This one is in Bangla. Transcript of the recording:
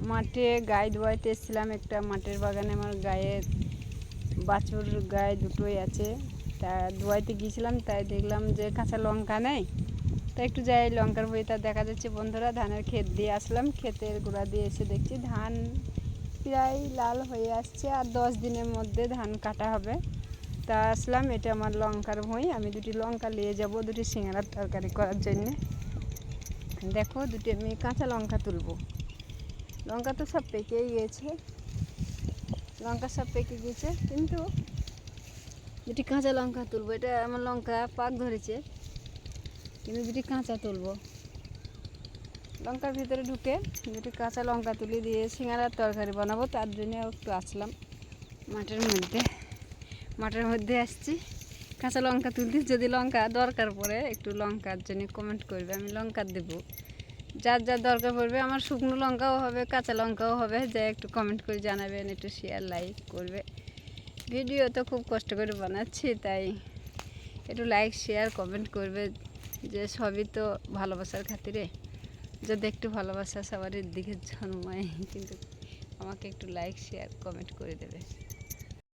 মাঠে গায়ে ধোয়াইতে এসেছিলাম। একটা মাঠের বাগানে আমার বাছুর গায়ে দুটোই আছে, তা ধোয়াইতে গিয়েছিলাম। তাই দেখলাম যে কাঁচা লঙ্কা নেই, তাই একটু যাই লঙ্কার ভুঁইটা দেখা যাচ্ছে। বন্ধুরা, ধানের ক্ষেত দিয়ে আসলাম, ক্ষেতের গোড়া দিয়ে এসে দেখছি ধান প্রায় লাল হয়ে আসছে, আর 10 দিনের মধ্যে ধান কাটা হবে। তা আসলাম, এটা আমার লঙ্কার ভুঁই। আমি দুটি লঙ্কা নিয়ে যাব দুটি সিঙ্গারার তরকারি করার জন্যে। দেখো, দুটি আমি কাঁচা লঙ্কা তুলবো। লঙ্কা তো সব পেকেই গিয়েছে, কিন্তু দুটি কাঁচা লঙ্কা তুলবো। এটা আমার লঙ্কা পাক ধরেছে, কিন্তু দুটি কাঁচা তুলবো। লঙ্কার ভিতরে ঢুকে দুটি কাঁচা লঙ্কা তুলে দিয়ে সিঙ্গারার তরকারি বানাবো। তার জন্য একটু আসলাম মাঠের মধ্যে আসছি কাঁচা লঙ্কা তুলতে। যদি লঙ্কা দরকার পড়ে, একটু লঙ্কার জন্য কমেন্ট করবে, আমি লঙ্কা দেবো। যার যার দরকার পড়বে, আমার শুকনো লঙ্কাও হবে, কাঁচা লঙ্কাও হবে, যা একটু কমেন্ট করে জানাবেন, একটু শেয়ার লাইক করবে। ভিডিও তো খুব কষ্ট করে বানাচ্ছি, তাই একটু লাইক শেয়ার কমেন্ট করবে, যে সবই তো ভালোবাসার খাতিরে। যদি একটু ভালোবাসা সবার দিকে জন্মায়, কিন্তু আমাকে একটু লাইক শেয়ার কমেন্ট করে দেবে।